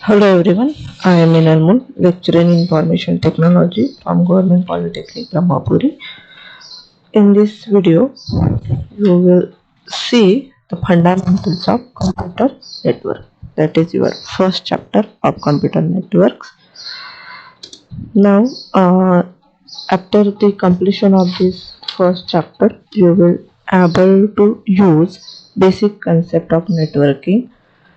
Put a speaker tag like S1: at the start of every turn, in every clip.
S1: Hello everyone, I am Minal, lecturer in Information Technology from Government Polytechnic Brahmapuri. In this video, you will see the fundamentals of computer network. That is your first chapter of computer networks. Now, after the completion of this first chapter, you will able to use basic concept of networking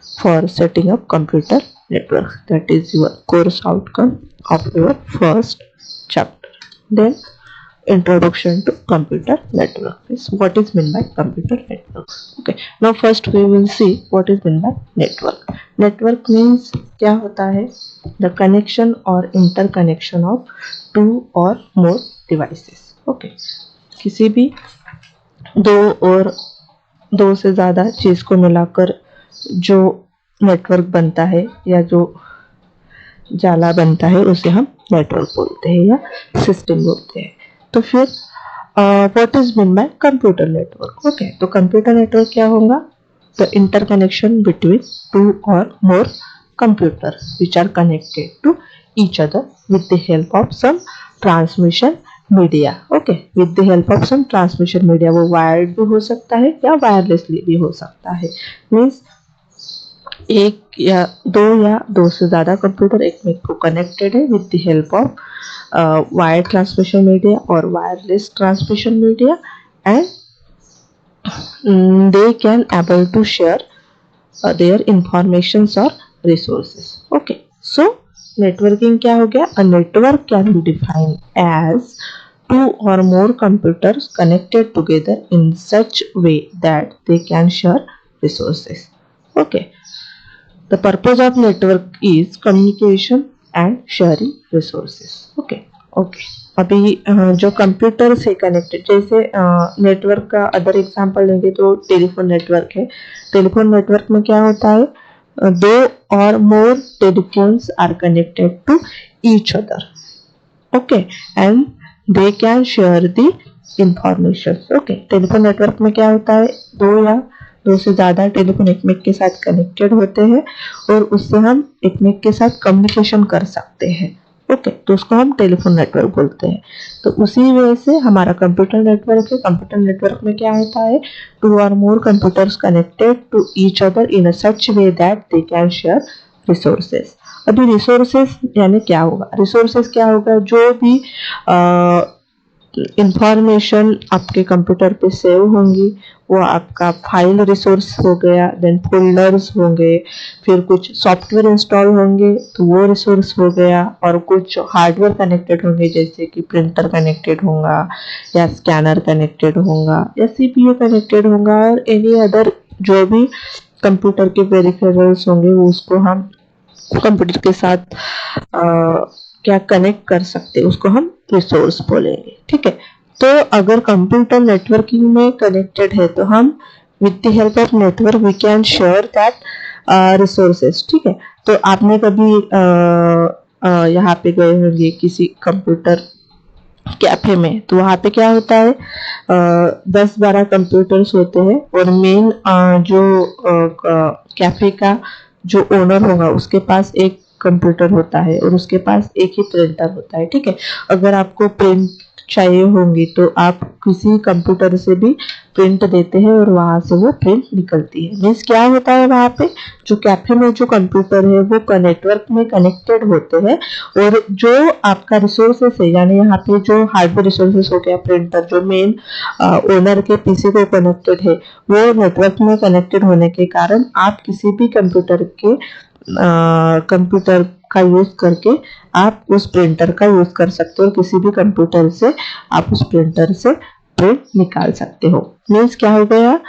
S1: for setting up computer networks. That is your course outcome of your first chapter. Then introduction to computer network is what is meant by computer network. Okay, now first we will see what is meant by network. Network means क्या होता है? The connection or interconnection of two or more devices. Okay, किसी भी दो और दो से ज़्यादा चीज़ को मिलाकर जो नेटवर्क बनता है या जो जाला बनता है उसे हम नेटवर्क बोलते हैं या सिस्टम बोलते हैं. तो फिर what is mean by computer network. Okay, तो कंप्यूटर नेटवर्क क्या होगा? द इंटरकनेक्शन बिटवीन टू और more computer which are connected to each other with the help of some transmission media. Okay, with the help of some transmission media. वो wired भी हो सकता है या वायरलेसली भी हो सकता है. मीन्स एक या दो से ज़्यादा कंप्यूटर एक में को कनेक्टेड है with the help of wire transmission media और wireless transmission media and they can able to share their informations or resources. Okay, so networking क्या हो गया? A network can be defined as two or more computers connected together in such way that they can share resources. Okay, the purpose of network is communication and sharing resources. Okay, okay. अभी जो computer से connected, जैसे network का other example लेंगे तो telephone network है. Telephone network में क्या होता है? दो और more telephones are connected to each other. Okay, and they can share the information. Okay, telephone network में क्या होता है? दो से ज़्यादा टेलीफोन एक के साथ कनेक्टेड होते हैं और उससे हम एक के साथ कम्युनिकेशन कर सकते हैं. ओके, तो उसको हम टेलीफोन नेटवर्क बोलते हैं. तो उसी वजह से हमारा कंप्यूटर नेटवर्क है. कंप्यूटर नेटवर्क में क्या होता है? टू और more computers connected to each other in a such way that they can share resources. अभी रिसोर्सेज यानी क्या होगा? रिसोर्सेज क्या होगा? जो भी इंफॉर्मेशन आपके कंप्यूटर पे सेव होंगी वो आपका फाइल रिसोर्स हो गया, देन फोल्डर्स होंगे, फिर कुछ सॉफ्टवेयर इंस्टॉल होंगे तो वो रिसोर्स हो गया, और कुछ हार्डवेयर कनेक्टेड होंगे जैसे कि प्रिंटर कनेक्टेड होगा या स्कैनर कनेक्टेड होगा या सीपीयू कनेक्टेड होगा और एनी अदर जो भी कंप्यूटर के पेरिफेरल्स होंगे वो उसको हम कंप्यूटर के साथ क्या कनेक्ट कर सकते, उसको हम रिसोर्स बोलेंगे. ठीक है, तो अगर कंप्यूटर नेटवर्किंग में कनेक्टेड है तो हम with the help of network we can share that resources. ठीक है, तो आपने कभी यहाँ पे गए होंगे किसी कंप्यूटर कैफे में, तो वहाँ पे क्या होता है? 10-12 कंप्यूटर्स होते हैं और मेन जो कैफे का जो ओनर होगा उसके पास एक कंप्यूटर होता है और उसके पास एक ही प्रिंटर होता है. ठीक है, अगर आपको प्रिंट चाहिए होंगी तो आप किसी कंप्यूटर से भी प्रिंट देते हैं और वहां से वो प्रिंट निकलती है. मीन्स क्या होता है? वहां पे जो कैफे में जो कंप्यूटर है वो नेटवर्क में कनेक्टेड होते हैं और जो आपका रिसोर्सेस है यानी यहाँ पे जो हार्डवेयर रिसोर्सेस हो गया, प्रिंटर जो मेन ओनर के पीसी को कनेक्टेड है वो नेटवर्क में कनेक्टेड होने के कारण आप किसी भी कंप्यूटर का यूज करके आप उस प्रिंटर का यूज कर सकते हो और किसी भी कंप्यूटर से आप उस प्रिंटर से प्रिंट निकाल सकते हो. मीन्स क्या हो गया?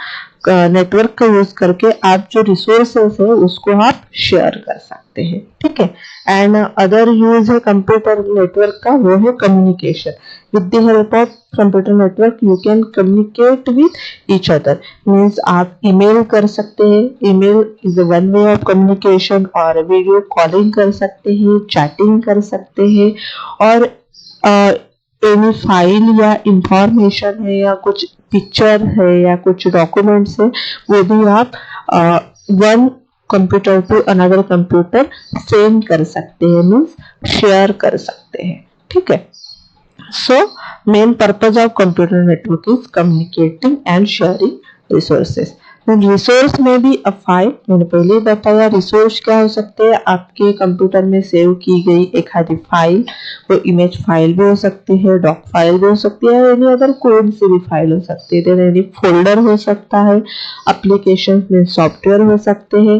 S1: नेटवर्क का यूज करके आप जो रिसोर्सेस है उसको आप शेयर कर सकते हैं. ठीक है, एंड अदर यूज है कंप्यूटर नेटवर्क का, वो है communication. With the help of computer network you can communicate with each other. Means आप ईमेल कर सकते हैं, email is one way of communication, और वीडियो कॉलिंग कर सकते हैं, चैटिंग कर सकते हैं, और एनी फाइल या इंफॉर्मेशन है या कुछ पिक्चर है या कुछ डॉक्यूमेंट्स है वो भी आप one computer to another computer send कर सकते हैं, मीन्स शेयर कर सकते हैं, ठीक है। So main purpose of computer network is communicating and sharing resources. Resource में भी अ फाइल, मैंने पहले ही बताया रिसोर्स क्या हो सकते हैं, आपके कंप्यूटर में सेव की गई एक आधी फाइल, वो इमेज फाइल भी हो सकती है, डॉक फाइल भी हो सकती है, एनी अदर कोई सी भी फाइल हो सकती है, एनी फोल्डर हो सकता है, एप्लीकेशन में सॉफ्टवेयर हो सकते हैं,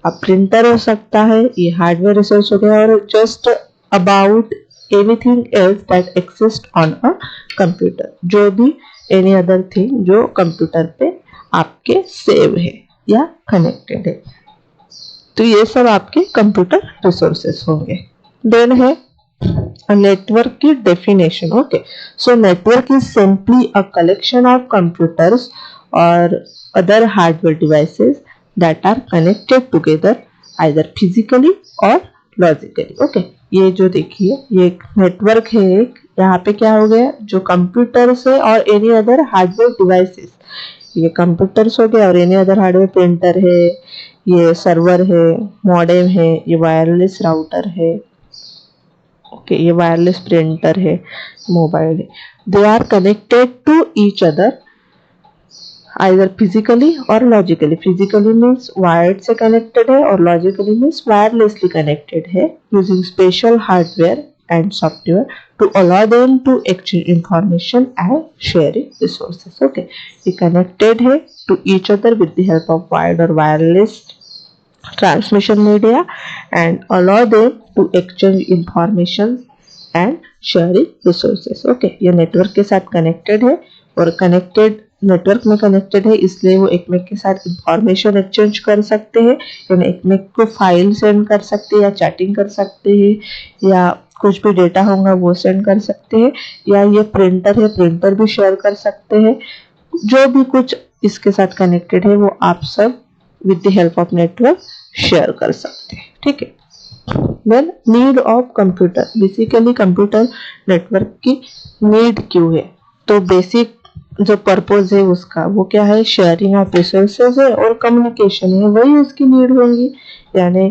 S1: प्रिंटर हो सकता है, ये हार्डवेयर रिसोर्स हो गया, और just about anything else that exist on a computer, जो भी एनी अदर थिंग जो कंप्यूटर पे आपके सेव है या कनेक्टेड है, तो ये सब आपके कंप्यूटर रिसोर्सेस होंगे। देन है नेटवर्क की definition. Okay, so network is simply a collection of computers और other hardware devices that are connected together either physically और लॉजिकली। ओके, ये जो देखिए ये एक नेटवर्क है, एक यहाँ पे क्या हो गया, जो कंप्यूटर्स है और एनी अदर हार्डवेयर डिवाइसेस, ये कंप्यूटर्स हो गया और एनी अदर हार्डवेयर, प्रिंटर है, ये सर्वर है, मॉडेम है, ये वायरलेस राउटर है, ओके, ये वायरलेस प्रिंटर है, मोबाइल है, they are connected to each other either physically और लॉजिकली। फिजिकली मीन्स वायर्ड से कनेक्टेड है और लॉजिकली मीन्स वायरलेसली कनेक्टेड है, using special hardware and software to allow them to exchange information and sharing resources. Okay, ये connected है to each other with the help of wired or wireless transmission media and allow them to exchange information and sharing resources. Okay, ये network के साथ connected है और connected network में connected है, इसलिए वो एक में के साथ इंफॉर्मेशन एक्सचेंज कर सकते हैं, यानी एक में को फाइल सेंड कर सकते हैं या चैटिंग कर सकते हैं या कुछ भी डेटा होगा वो सेंड कर सकते हैं, या ये प्रिंटर है, प्रिंटर भी शेयर कर सकते हैं, जो भी कुछ इसके साथ कनेक्टेड है वो आप सब with the help of network share कर सकते हैं, ठीक है। Then need of computer, basically computer network की नीड क्यों है, तो बेसिक जो पर्पस है उसका वो क्या है, शेयरिंग ऑफ रिसोर्सेज है और कम्युनिकेशन है, वही उसकी नीड होंगी, यानी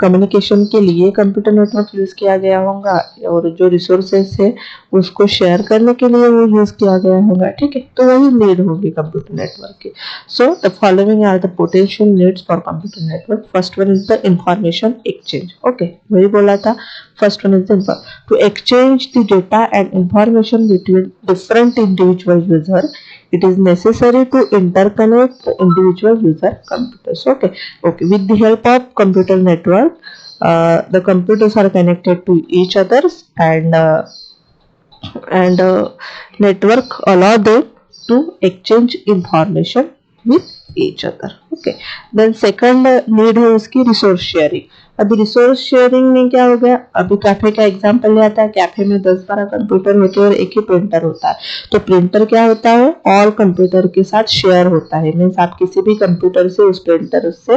S1: कम्युनिकेशन के लिए कंप्यूटर नेटवर्क यूज किया गया होगा और जो रिसोर्सेज है उसको शेयर करने के लिए वो यूज किया गया होगा, ठीक है, तो वही नीड होगी कंप्यूटर नेटवर्क की। So the following are the potential needs for computer network. First one is the information exchange. Okay, वही बोला था, first one is the to exchange the data and information between different individual user, it is necessary to interconnect the individual user computers. Okay, with the help of computer network, the computers are connected to each others and network allow them to exchange information with each other. Okay, then second need है उसकी resource sharing. अभी resource sharing में क्या हो गया, अभी cafe का example लिया था, कैफे में 10-12 कंप्यूटर होते हैं और एक ही प्रिंटर होता है, तो प्रिंटर क्या होता है, ऑल कंप्यूटर के साथ शेयर होता है, मीन्स आप किसी भी कंप्यूटर से उस प्रिंटर से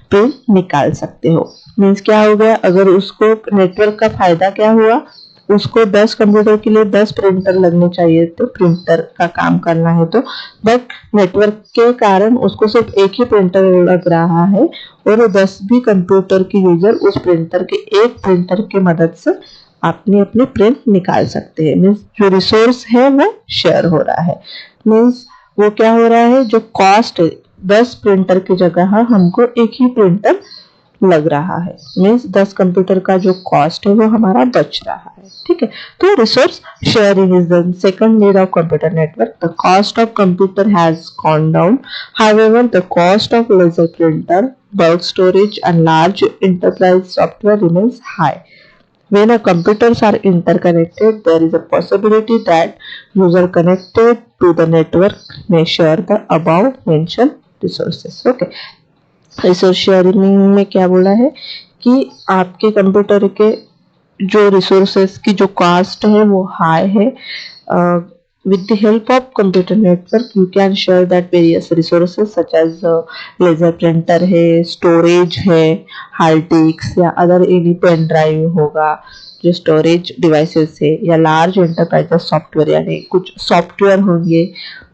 S1: प्रिंट निकाल सकते हो। मीन्स क्या हो गया, अगर उसको नेटवर्क का फायदा क्या हुआ, उसको 10 कंप्यूटर के लिए 10 प्रिंटर लगने चाहिए, तो प्रिंटर का काम करना है तो, बट नेटवर्क के कारण उसको सिर्फ एक ही प्रिंटर लग रहा है और 10 भी कंप्यूटर के यूजर उस प्रिंटर के एक प्रिंटर के मदद से अपने अपने प्रिंट निकाल सकते हैं। मीन्स जो रिसोर्स है वो शेयर हो रहा है, मीन्स वो क्या हो रहा है, जो कॉस्ट 10 प्रिंटर की जगह हमको एक ही प्रिंटर लग रहा है, मीन्स 10 कंप्यूटर का जो कॉस्ट है वो हमारा बच रहा है, ठीक है। तो resource sharing is the second need of computer network. The cost of computer has gone down, however the cost of laser printer, bulk storage and large enterprise software remains high. When a computers are interconnected, there is a possibility that user connected to the network may share the above mentioned resources. Okay. Resource sharing में क्या बोला है कि आपके computer के जो resources की जो कॉस्ट है वो हाई है, with the help of computer network you can share that various resources such as laser printer है, storage है, hard disk या other any pen drive होगा जो storage devices है, या large enterprise software यानी कुछ सॉफ्टवेयर होंगे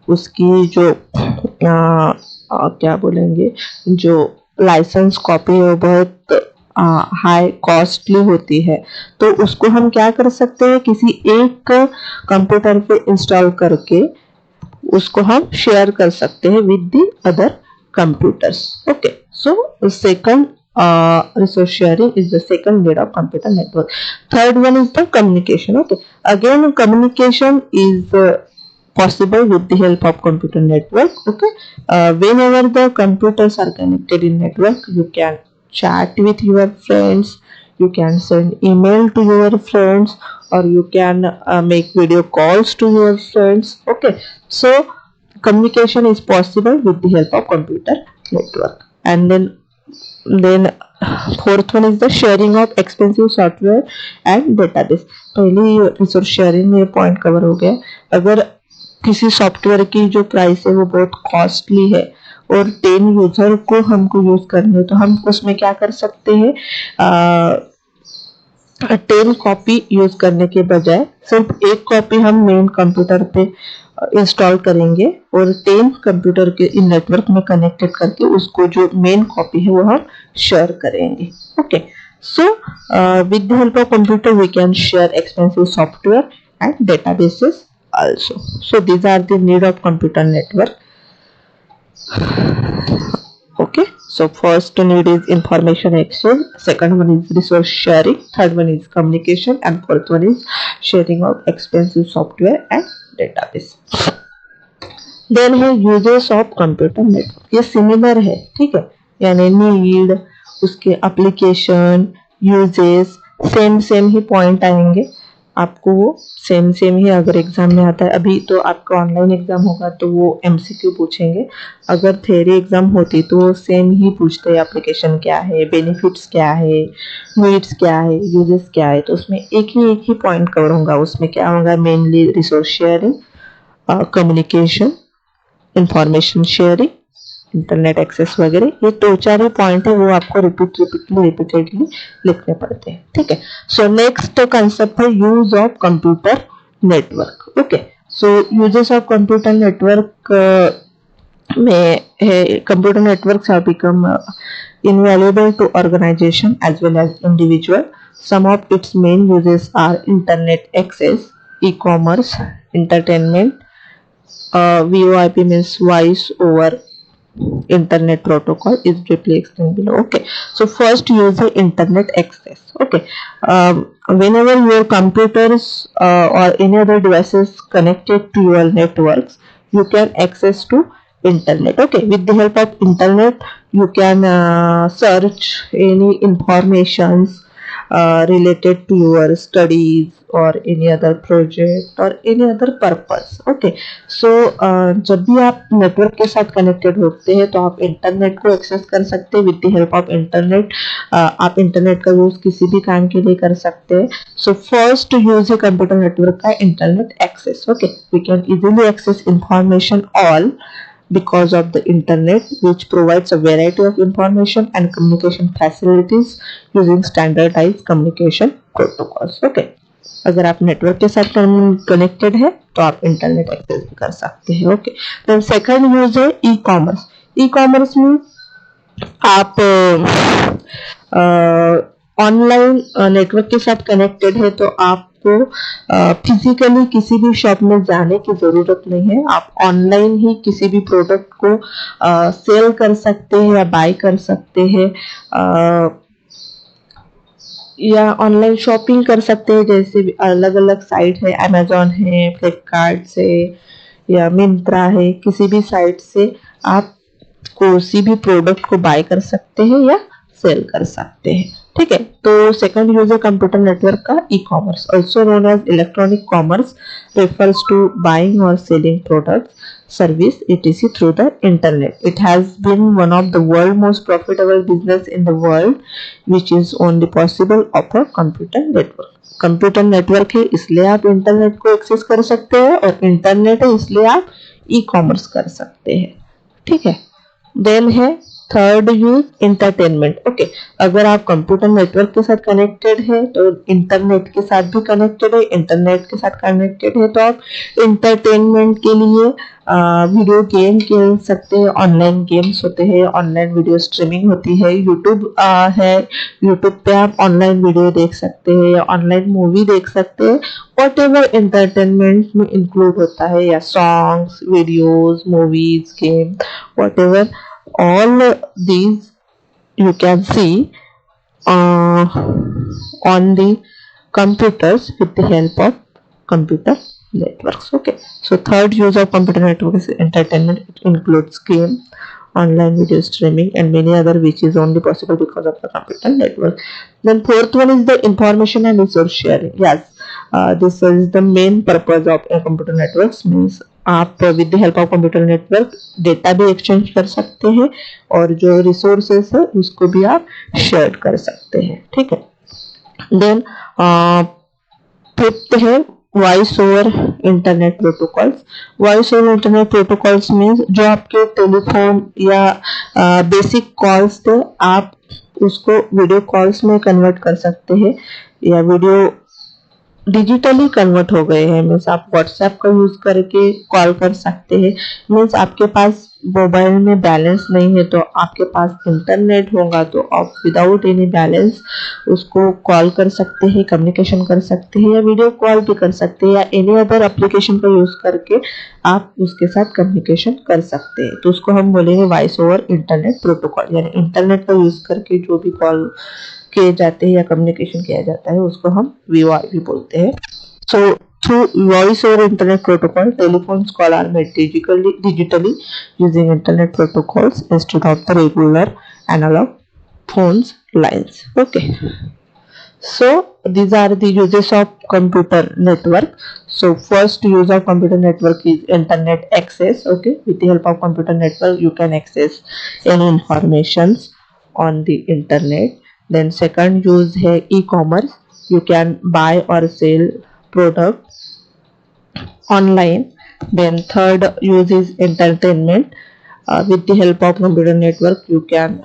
S1: उसकी जो क्या बोलेंगे, जो लाइसेंस कॉपी है वो बहुत हाई कॉस्टली होती है, तो उसको हम क्या कर सकते हैं, किसी एक कंप्यूटर पे इंस्टॉल करके उसको हम शेयर कर सकते हैं with the other computers. Okay, so the second resource sharing is the second need of computer network. Third one is the communication. Okay, again communication is possible with the help of computer network. Okay, whenever the computers are connected in network, you can chat with your friends, you can send email to your friends, or you can make video calls to your friends. Okay, so communication is possible with the help of computer network. And then fourth one is the sharing of expensive software and database. पहले resource sharing में point cover हो गया। अगर किसी software की जो price है वो बहुत कॉस्टली है और 10 यूजर को हमको यूज करने, तो हम उसमें क्या कर सकते हैं, 10 कॉपी यूज करने के बजाय सिर्फ एक कॉपी हम मेन कंप्यूटर पे इंस्टॉल करेंगे और 10 कंप्यूटर के इन नेटवर्क में कनेक्टेड करके उसको जो मेन कॉपी है वो हम शेयर करेंगे। Okay, so with the help of computer we can share expensive software and databases also. So these are the need of computer network. Okay, so first need is information exchange, second one is resource sharing, third one is communication, and fourth one is sharing of expensive software and database. Then है uses of computer network. ये similar है, ठीक है, यानी need, उसके application, uses same ही point आएंगे आपको, वो सेम ही अगर एग्जाम में आता है। अभी तो आपका ऑनलाइन एग्जाम होगा तो वो एमसीक्यू पूछेंगे, अगर थ्योरी एग्जाम होती तो वो सेम ही पूछते हैं, एप्लीकेशन क्या है, बेनिफिट्स क्या है, नीड्स क्या है, यूजेस क्या है, तो उसमें एक ही पॉइंट कवर होगा। उसमें क्या होगा, mainly resource sharing, communication, information sharing, internet access वगैरह, ये 2-4 ही पॉइंट है, वो आपको रिपीटेडली लिखने पड़ते हैं, ठीक है। सो नेक्स्ट कंसेप्ट है use of computer network. Okay, so uses of computer network में है, computer networks have become invaluable to organization as well as individual. Some of its main uses are internet access, e-commerce, entertainment, VoIP means voice over internet protocol is briefly explained below. Okay, so first use the internet access. Okay, whenever your computers or any other devices connected to your networks, you can access to internet. Okay, with the help of internet you can search any informations related to your studies or any other project or any other purpose. Okay, so जब भी आप network के साथ connected होते हैं तो आप internet को एक्सेस कर सकते हैं। With the help of internet आप इंटरनेट का यूज किसी भी काम के लिए कर सकते हैं। सो फर्स्ट यूज है कंप्यूटर नेटवर्क का internet access. Okay, we can easily access information all because of the internet, which provides a variety of information and communication facilities using standardized communication protocols. Okay, अगर आप network के साथ connected है तो आप internet access भी कर सकते हैं। ओके, देन सेकंड यूज है ई कॉमर्स। ई कॉमर्स में आप ऑनलाइन नेटवर्क के साथ कनेक्टेड है तो आपको फिजिकली किसी भी शॉप में जाने की जरूरत नहीं है। आप ऑनलाइन ही किसी भी प्रोडक्ट को सेल कर सकते हैं या बाय कर सकते हैं, या ऑनलाइन शॉपिंग कर सकते हैं। जैसे अलग अलग साइट है, अमेजोन है, फ्लिपकार्ट से या मिंत्रा है, किसी भी साइट से आप किसी भी प्रोडक्ट को बाय कर सकते हैं या सेल कर सकते हैं, ठीक है। तो सेकंड यूज है कंप्यूटर नेटवर्क का e commerce, also known as electronic commerce, refers to buying और selling products, service etc through the internet. It has been one of the world most profitable business in the world, which is only possible of a computer network. Computer network है इसलिए आप internet को access कर सकते हैं और internet है इसलिए आप ई कॉमर्स कर सकते हैं, ठीक है। देन है थर्ड यूज इंटरटेनमेंट। ओके, अगर आप कंप्यूटर नेटवर्क के साथ कनेक्टेड है तो इंटरनेट के साथ भी कनेक्टेड है, इंटरनेट के साथ कनेक्टेड है तो आप इंटरटेनमेंट के लिए वीडियो गेम खेल सकते हैं, ऑनलाइन गेम्स होते हैं, ऑनलाइन वीडियो स्ट्रीमिंग होती है, यूट्यूब है, यूट्यूब पे आप ऑनलाइन वीडियो देख सकते हैं या ऑनलाइन मूवी देख सकते हैं, वॉट एवर इंटरटेनमेंट में इंक्लूड होता है, या songs, videos, movies, game, what ever, all these you can see on the computers with the help of computer networks. Okay, so third use of computer network is entertainment. It includes game, online video streaming and many other, which is only possible because of the computer network. Then fourth one is the information and resource sharing. Yes, this is the main purpose of a computer networks, means आप with the help of computer network data भी exchange कर सकते हैं और जो resources है उसको भी आप शेयर कर सकते हैं, ठीक है। देन फिफ्थ है voice over internet protocols. Voice over internet protocols means जो आपके टेलीफोन या बेसिक कॉल्स थे आप उसको वीडियो कॉल्स में कन्वर्ट कर सकते हैं या वीडियो डिजिटली कन्वर्ट हो गए हैं, मीन्स आप व्हाट्सएप का यूज करके कॉल कर सकते हैं। मीन्स आपके पास मोबाइल में बैलेंस नहीं है तो आपके पास इंटरनेट होगा तो आप विदाउट एनी बैलेंस उसको कॉल कर सकते हैं, कम्युनिकेशन कर सकते हैं या वीडियो कॉल भी कर सकते हैं या एनी अदर एप्लीकेशन का यूज करके आप उसके साथ कम्युनिकेशन कर सकते हैं। तो उसको हम बोलेंगे वॉइस ओवर इंटरनेट प्रोटोकॉल, यानी इंटरनेट का यूज करके जो भी कॉल किए जाते हैं या कम्युनिकेशन किया जाता है उसको हम वीओआईपी बोलते हैं। So through voice over internet protocol telephones call are made digitally using internet protocols instead of the regular analog phones lines. Okay, so these are the uses of computer network. So first use of computer network is internet access. Okay, with the help of computer network you can access any informations on the internet. Then second use है e-commerce, you can buy or sell product online. Then third use is entertainment. With the help of computer network you can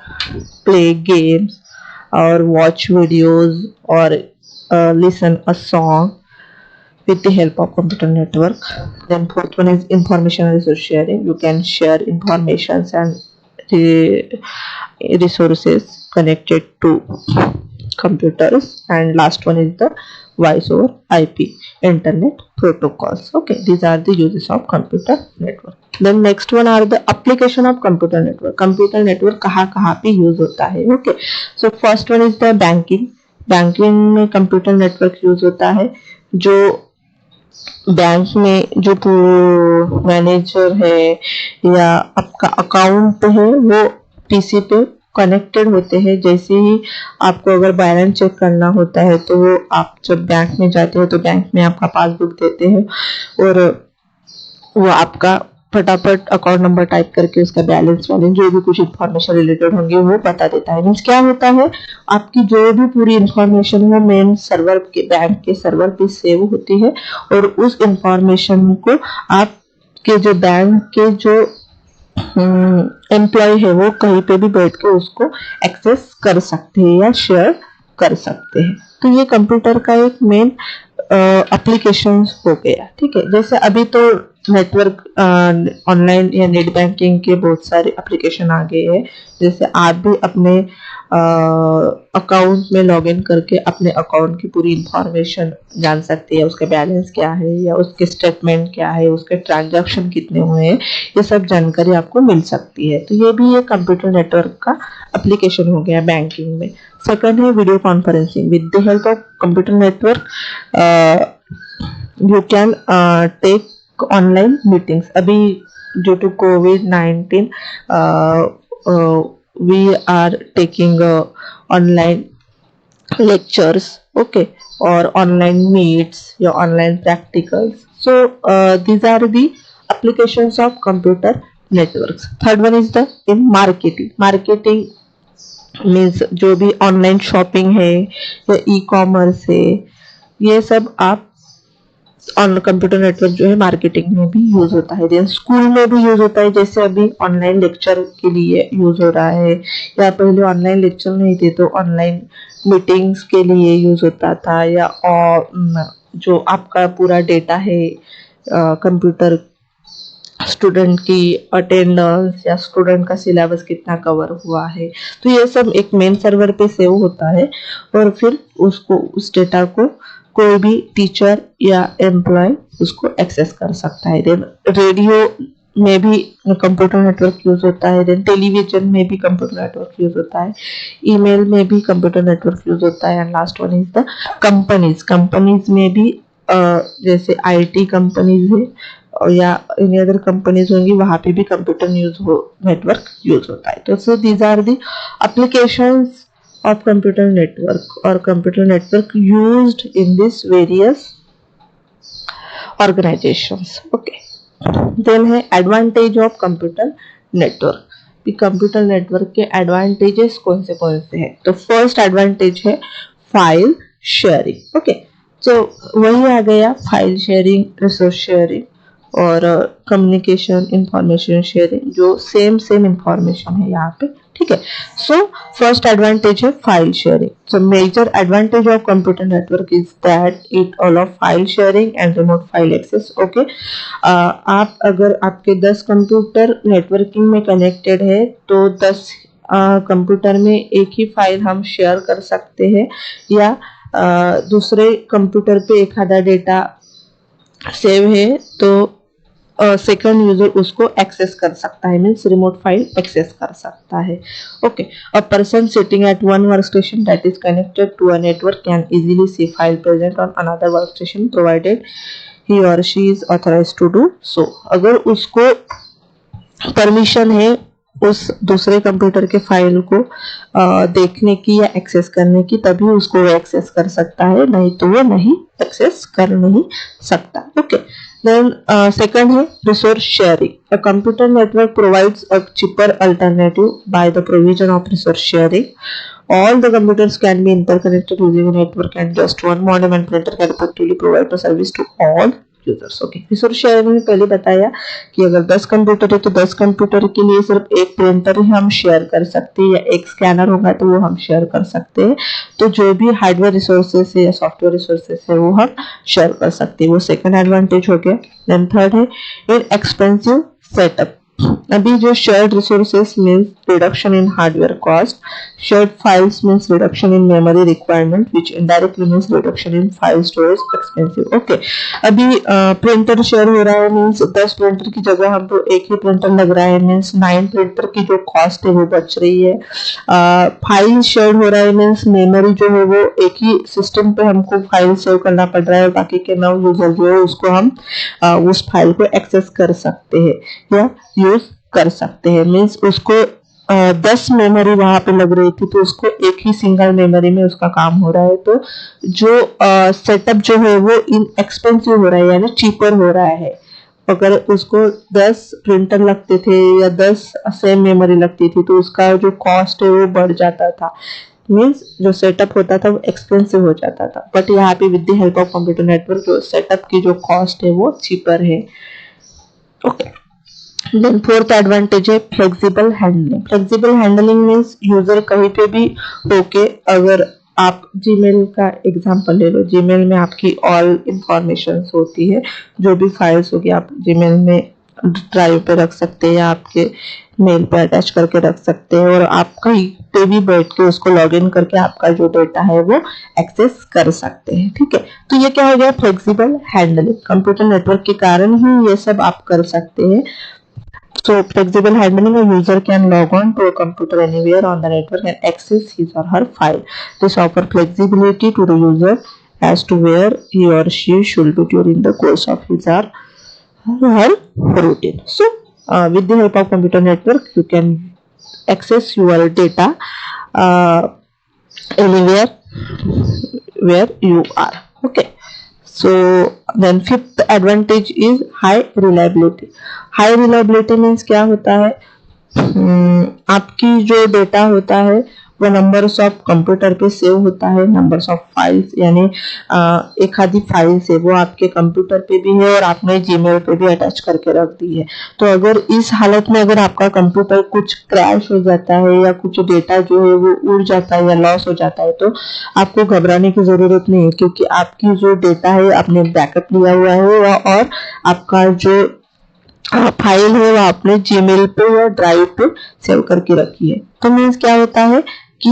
S1: play games or watch videos or listen a song with the help of computer network. Then fourth one is information and resource sharing. You can share informations and the resources connected to computers. And last one is the voice over IP internet protocols. Okay, these are the uses of computer network. Then next one are the application of computer network. Computer network कहाँ पे use होता है? Okay, so first one is the banking. Banking में computer network use होता है। जो bank में जो मैनेजर है या आपका अकाउंट है वो पीसी पे कनेक्टेड होते हैं। जैसे ही आपको अगर बैलेंस चेक करना होता है तो वो आप जब बैंक में जाते हो तो बैंक में आपका पासबुक देते हैं और वो आपका फटाफट अकाउंट नंबर टाइप करके उसका बैलेंस जो भी कुछ इंफॉर्मेशन रिलेटेड होंगे वो बता देता है। मीन्स क्या होता है, आपकी जो भी पूरी इंफॉर्मेशन है मेन सर्वर के बैंक के सर्वर पे सेव होती है और उस इंफॉर्मेशन को आपके जो बैंक के जो एम्प्लॉय है वो कहीं पे भी बैठ के उसको एक्सेस कर सकते हैं या शेयर कर सकते हैं। तो ये कंप्यूटर का एक मेन एप्लीकेशन हो गया, ठीक है। जैसे अभी तो नेटवर्क ऑनलाइन या नेट बैंकिंग के बहुत सारे एप्लीकेशन आ गए हैं। जैसे आप भी अपने अकाउंट में लॉगिन करके अपने अकाउंट की पूरी इंफॉर्मेशन जान सकते हैं, उसका बैलेंस क्या है या उसके स्टेटमेंट क्या है, उसके ट्रांजैक्शन कितने हुए हैं, ये सब जानकारी आपको मिल सकती है। तो ये भी एक कंप्यूटर नेटवर्क का एप्लीकेशन हो गया बैंकिंग में। सेकंड है video conferencing. With the help of computer network you can take online meetings. अभी due to COVID-19 we are taking online lectures, okay, or online meets or online practicals. So these are the applications of computer networks. Third one is the in marketing. Marketing means जो भी online shopping है या e commerce है ये सब आप on computer network जो है मार्केटिंग में भी यूज होता है, देन स्कूल में भी यूज होता है, जैसे अभी ऑनलाइन लेक्चर के लिए यूज हो रहा है, या पहले ऑनलाइन लेक्चर नहीं थे तो ऑनलाइन मीटिंग्स के लिए यूज होता था, या और जो आपका पूरा डेटा है कंप्यूटर, स्टूडेंट की अटेंडेंस या स्टूडेंट का सिलेबस कितना कवर हुआ है, तो ये सब एक मेन सर्वर पे सेव होता है और फिर उसको उस डेटा को कोई भी टीचर या एम्प्लॉय उसको एक्सेस कर सकता है। देन रेडियो में भी कंप्यूटर नेटवर्क यूज होता है, देन टेलीविजन में भी कंप्यूटर नेटवर्क यूज होता है, ईमेल में भी कंप्यूटर नेटवर्क यूज होता है, and last one is the companies में भी जैसे आईटी कंपनीज है या एनी अदर कंपनीज होंगी, वहां पे भी कंप्यूटर नेटवर्क यूज होता है। तो so these are the applications of computer network or computer network used in this various organizations. Okay, then है advantage of computer network कि कंप्यूटर नेटवर्क के एडवांटेजेस कौन से हैं। तो फर्स्ट एडवांटेज है फाइल शेयरिंग। ओके, तो वही आ गया फाइल शेयरिंग, रिसोर्स शेयरिंग और कम्युनिकेशन, इंफॉर्मेशन शेयरिंग, जो सेम इंफॉर्मेशन है यहाँ पे, ठीक है। सो फर्स्ट एडवांटेज है file sharing. So major advantage of computer network is that it allow file sharing and remote file access. Okay, आप अगर आपके 10 कंप्यूटर नेटवर्किंग में कनेक्टेड है तो 10 कंप्यूटर में एक ही फाइल हम शेयर कर सकते हैं, या दूसरे कंप्यूटर पे एक आधा डेटा सेव है तो सेकंड यूजर उसको एक्सेस कर सकता है, मीन्स रिमोट फाइल एक्सेस कर सकता है। Okay, a person sitting at one workstation that is connected to a network can easily see file present on another workstation provided he और she is authorised to do so. अगर उसको permission है उस दूसरे computer के file को देखने की या एक्सेस करने की, तभी उसको वो एक्सेस कर सकता है, नहीं तो वो नहीं एक्सेस कर नहीं सकता। ओके, then second है resource sharing. A computer network provides a cheaper alternative by the provision of resource sharing. All the computers can be interconnected using a network and just one modem and printer can effectively provide the service to all users. Okay, resource sharing में पहले बताया कि अगर 10 computer है तो 10 computer के लिए सिर्फ एक प्रिंटर ही हम शेयर कर सकते हैं, या एक स्कैनर होगा तो वो हम शेयर कर सकते हैं। तो जो भी हार्डवेयर रिसोर्सेस है या सॉफ्टवेयर रिसोर्सेस है वो हम शेयर कर सकते हैं, वो सेकंड एडवांटेज हो गया। देन थर्ड है इन एक्सपेंसिव सेटअप। अभी जो shared resources means reduction in hardware cost, shared files means reduction in memory requirement which indirectly means reduction in file storage expensive. Okay, अभी प्रिंटर शेयर हो रहा है means 10 printer की जगह हमको एक ही प्रिंटर लग रहा है, मीन्स 9 प्रिंटर की जो कॉस्ट है वो बच रही है। फाइल शेयर हो रहा है मीन्स मेमोरी जो है वो एक ही सिस्टम पे हमको फाइल सेव करना पड़ रहा है, बाकी के 9 यूजर जो है उसको हम उस फाइल को एक्सेस कर सकते हैं या यूज कर सकते हैं। मीन्स उसको 10 मेमोरी वहां पे लग रही थी तो उसको एक ही सिंगल मेमोरी में उसका काम हो रहा है, तो जो सेटअप जो है वो इन एक्सपेंसिव हो रहा है यानी चीपर हो रहा है। अगर उसको 10 प्रिंटर लगते थे या 10 सेम मेमोरी लगती थी तो उसका जो कॉस्ट है वो बढ़ जाता था, मीन्स जो सेटअप होता था वो एक्सपेंसिव हो जाता था। बट यहाँ पे with the help of computer network जो सेटअप की जो कॉस्ट है वो चीपर है। ओके, देन फोर्थ एडवांटेज है flexible handling. Flexible handling means user कहीं पे भी होके, अगर आप जीमेल का एग्जांपल ले लो, जीमेल में आपकी ऑल इंफॉर्मेशन होती है, जो भी फाइल्स होगी आप जीमेल में ड्राइव पे रख सकते हैं या आपके मेल पे अटैच करके रख सकते हैं, और आप कहीं पे भी बैठ के उसको लॉग इन करके आपका जो डेटा है वो एक्सेस कर सकते हैं। ठीक है, तो ये क्या हो गया फ्लेक्सिबल हैंडलिंग। कंप्यूटर नेटवर्क के कारण ही ये सब आप कर सकते हैं। So flexible handling, a user can log on to a computer anywhere on the network and access his or her file. This offers flexibility to the user as to where he or she should be during the course of his or her routine. So with the help of computer network, you can access your data anywhere where you are. Okay. So then fifth advantage is high reliability. High reliability means क्या होता है, आपकी जो data होता है वो numbers of computer पे save होता है, नंबर्स ऑफ फाइल्स, यानी एक आधी फाइल्स है वो आपके कंप्यूटर पे भी है और आपने जीमेल पे भी अटैच करके रख दी है। तो अगर इस हालत में अगर आपका कंप्यूटर कुछ क्रैश हो जाता है या कुछ डेटा जो है वो उड़ जाता है या लॉस हो जाता है, तो आपको घबराने की जरूरत नहीं है, क्योंकि आपकी जो डेटा है आपने बैकअप लिया हुआ है और आपका जो फाइल है वो आपने जीमेल पे या ड्राइव पे सेव करके रखी है। तो मीन्स क्या होता है कि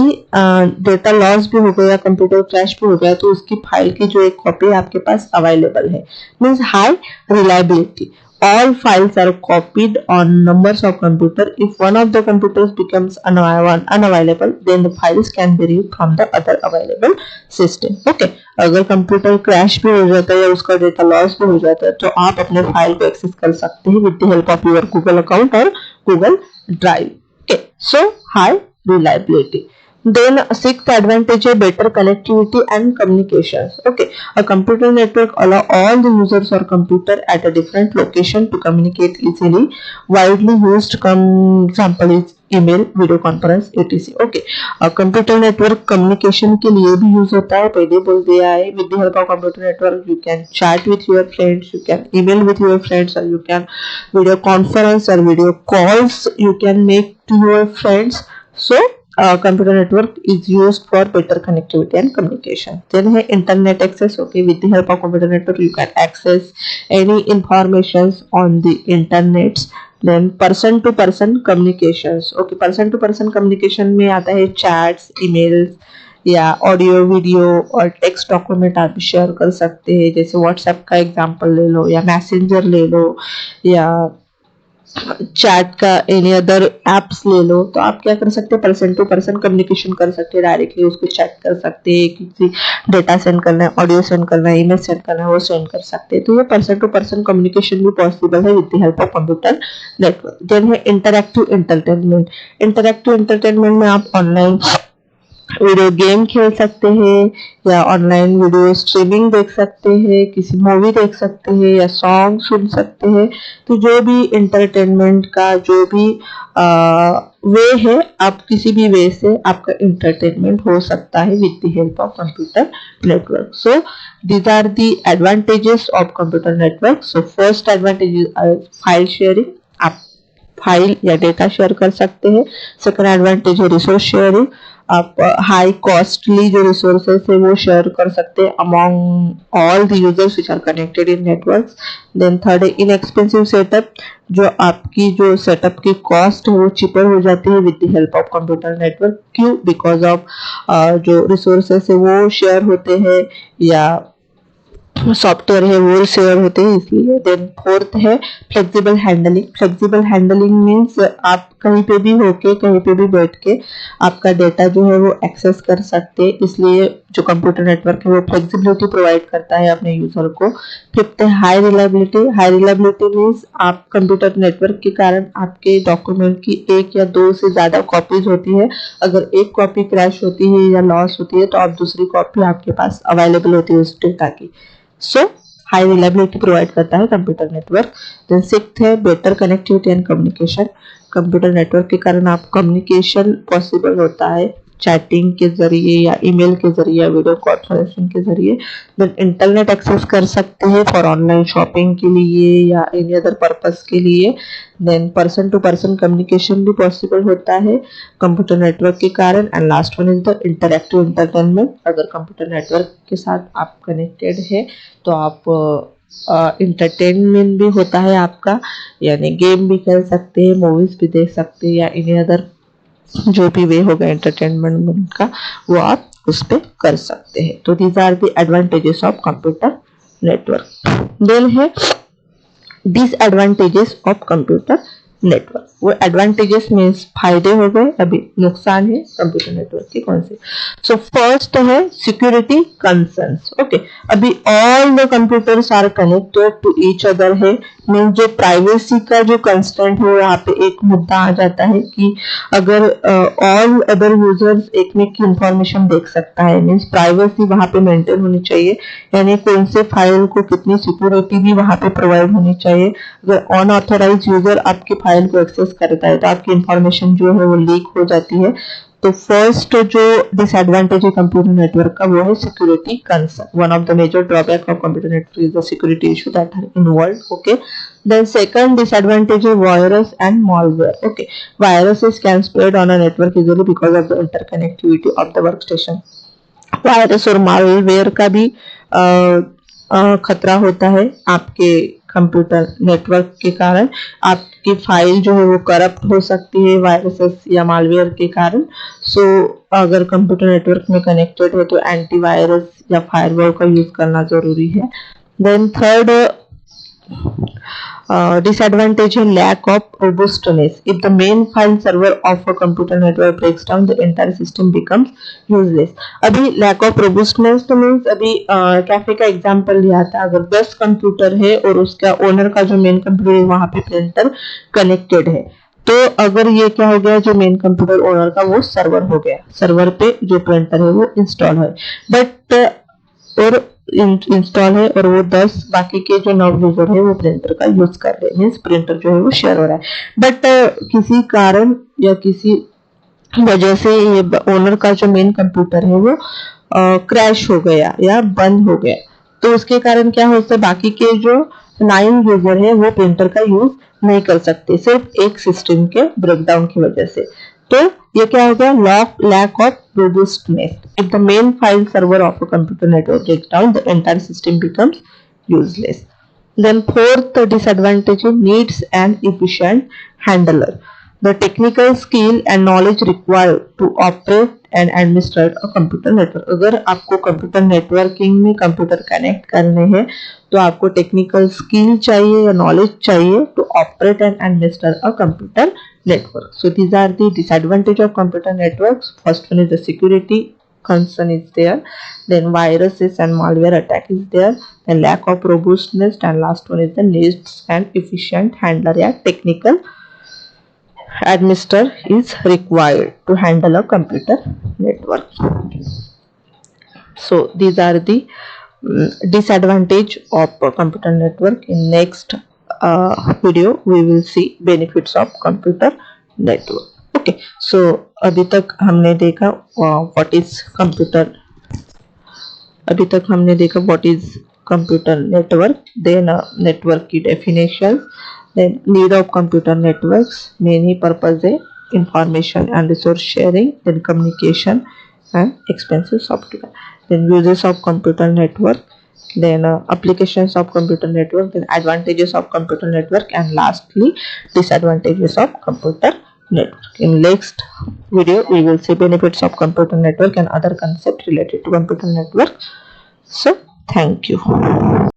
S1: डेटा लॉस भी हो गया, कंप्यूटर क्रैश भी हो गया, तो उसकी फाइल की जो एक कॉपी आपके पास अवेलेबल है। Means high reliability, all files are copied on numbers of computer. If one of the computers becomes unavailable, then the files can be read from the other available system. Okay, अगर computer crash भी हो जाता है या उसका data loss भी हो जाता है, तो आप अपने फाइल को एक्सेस कर सकते हैं with the help of your Google account और Google drive. Okay, so high reliability. Then sixth advantage is better connectivity and communications. Okay, a computer network allow all the users or computer at a different location to communicate easily. Widely used example is email, video conference, etc. Okay, computer network communication के लिए भी use होता है, पहले बोल दिया है। With the help of computer network, you can chat with your friends, you can email with your friends, or you can video conference or video calls you can make to your friends. So computer network is used for better connectivity and communication. Then है internet access. Okay, with the help of computer network you can access any informations on the internet. Then person to person communications. Okay, person to person communication में आता है chats, emails या audio video और text document आप share कर सकते हैं। जैसे व्हाट्सएप का एग्जांपल ले लो या मैसेंजर ले लो या चैट का एनी अदर एप्स ले लो, तो आप क्या कर सकते हैं, पर्सन टू पर्सन कम्युनिकेशन कर सकते हैं, डायरेक्टली उसको चैट कर सकते हैं, किसी डेटा सेंड करना है, ऑडियो सेंड करना है, इमेज सेंड करना है, वो सेंड कर सकते हैं। तो ये पर्सन टू पर्सन कम्युनिकेशन भी पॉसिबल है with the help of computer network. Then है इंटरैक्टिव एंटरटेनमेंट। इंटरैक्टिव एंटरटेनमेंट में आप ऑनलाइन वीडियो गेम खेल सकते हैं या ऑनलाइन वीडियो स्ट्रीमिंग देख सकते हैं, किसी मूवी देख सकते हैं या सॉन्ग सुन सकते हैं। तो जो भी इंटरटेनमेंट का जो भी वे है, आप किसी भी वे से आपका इंटरटेनमेंट हो सकता है with the help of computer network. So these are the advantages of computer network. So first advantage is file sharing, आप फाइल या डेटा शेयर कर सकते हैं। सेकंड एडवांटेज है रिसोर्स शेयरिंग, आप हाई कॉस्टली जो रिसोर्सेस है वो शेयर कर सकते हैं among all the users which are connected in networks. Then third है इनएक्सपेंसिव सेटअप, जो आपकी जो सेटअप की कॉस्ट है वो चिपर हो जाती है with the help of computer network. क्यों? बिकॉज ऑफ जो रिसोर्सेस है वो शेयर होते हैं या सॉफ्टवेयर है वो शेयर होते हैं, इसलिए। देन फोर्थ है flexible handling. Flexible handling means आप कहीं पे भी होके कहीं पे भी बैठ के आपका डेटा जो है वो एक्सेस कर सकते हैं, इसलिए जो कंप्यूटर नेटवर्क है वो फ्लेक्सिबिलिटी प्रोवाइड करता है अपने यूजर को। फिफ्थ है high reliability. High reliability means आप कंप्यूटर नेटवर्क के कारण आपके डॉक्यूमेंट की एक या दो से ज्यादा कॉपीज होती है। अगर एक कॉपी क्रैश होती है या लॉस होती है तो आप दूसरी कॉपी आपके पास अवेलेबल होती है उस डेटा की। सो हाई रिलायबिलिटी प्रोवाइड करता है कंप्यूटर नेटवर्क। देन सिक्स्थ है better connectivity and communication. Computer network के कारण आप कम्युनिकेशन पॉसिबल होता है चैटिंग के जरिए या ईमेल के जरिए या वीडियो कॉन्फ्रेंसिंग के जरिए। देन इंटरनेट एक्सेस कर सकते हैं फॉर ऑनलाइन शॉपिंग के लिए या एनी अदर पर्पस के लिए। Then person to person communication भी पॉसिबल होता है कंप्यूटर नेटवर्क के कारण। And last one is the interactive entertainment. अगर कंप्यूटर नेटवर्क के साथ आप कनेक्टेड है तो आप इंटरटेनमेंट भी होता है आपका, यानी गेम भी खेल सकते हैं, मूवीज भी देख सकते हैं या एनी अदर जो भी वे होगा एंटरटेनमेंट का वो आप उस पे कर सकते हैं। तो these are the advantages of computer network. Then है डिसएडवांटेजेस ऑफ कंप्यूटर नेटवर्क। वो एडवांटेजेस मीन्स फायदे हो गए, अभी नुकसान है कंप्यूटर नेटवर्क के कौन से। सो फर्स्ट है सिक्योरिटी कंसर्न्स। ओके, अभी all the computers are connected to each other है, मीन जो प्राइवेसी का जो कंस्ट्रेंट है यहाँ पे एक मुद्दा आ जाता है कि अगर ऑल अदर यूजर्स एक में की इंफॉर्मेशन देख सकता है, मीन्स प्राइवेसी वहां पे मेंटेन होनी चाहिए, यानी कौन से फाइल को कितनी सिक्योरिटी भी वहां पे प्रोवाइड होनी चाहिए। अगर अनऑथराइज यूजर आपकी फाइल को एक्सेस करता है तो आपकी इंफॉर्मेशन जो है वो लीक हो जाती है। तो फर्स्ट जो डिसएडवांटेज है कंप्यूटर नेटवर्क का वो है security concern. One of the major drawback of computer network is the security issue that are involve. Okay, then second disadvantage is virus and malware. Okay, viruses can spread on a network easily because of the interconnectivity of the workstation. Virus और malware का भी खतरा होता है आपके computer network के कारण. आपकी फाइल जो है वो करप्ट हो सकती है वायरसेस या मालवेयर के कारण. सो अगर कंप्यूटर नेटवर्क में कनेक्टेड है तो एंटीवायरस या फायरवॉल का यूज करना जरूरी है. देन थर्ड disadvantage है lack of robustness. If the main file server of a computer network breaks down, the entire system becomes useless. अभी lack of robustness तो मीन्स अभी कैफे का एग्जांपल लिया था. अगर 10 कंप्यूटर है और उसका ओनर का जो मेन कंप्यूटर है वहां पे प्रिंटर कनेक्टेड है, तो अगर ये क्या हो गया, जो मेन कंप्यूटर ओनर का वो सर्वर हो गया, सर्वर पे जो प्रिंटर है वो इंस्टॉल है, बट और इंस्टॉल है और वो 10 बाकी के जो 9 यूजर है वो प्रिंटर का यूज कर रहे हैं. मीन्स प्रिंटर जो है वो शेयर हो रहा है, बट किसी कारण या किसी वजह से ये ओनर का जो मेन कंप्यूटर है वो क्रैश हो गया या बंद हो गया, तो उसके कारण क्या होता है, बाकी के जो 9 यूजर है वो प्रिंटर का यूज नहीं कर सकते सिर्फ एक सिस्टम के ब्रेकडाउन की वजह से. तो ये क्या हो गया, lack of robustness. If the main file server of a computer network breaks down, the entire system becomes useless. Then fourth disadvantage needs an efficient handler. The technical skill and knowledge required to operate and administer a computer network. अगर आपको computer networking में computer connect करने हैं तो आपको technical skill चाहिए या knowledge चाहिए to operate and administer a computer network. So these are the disadvantage of computer networks. First one is the security concern is there, then viruses and malware attack is there, then lack of robustness, and last one is the needs and efficient handler या technical administrator is required to handle a computer network. So these are the disadvantage of a computer network. In next video we will see benefits of computer network. Okay, so अभी तक हमने देखा what is computer network, then network की definitions, then need of computer networks, many purpose है, information and resource sharing, then communication and expensive software, then uses of computer network, then applications of computer network, then advantages of computer network, and lastly disadvantages of computer network. In next video we will see benefits of computer network and other concepts related to computer network. So thank you.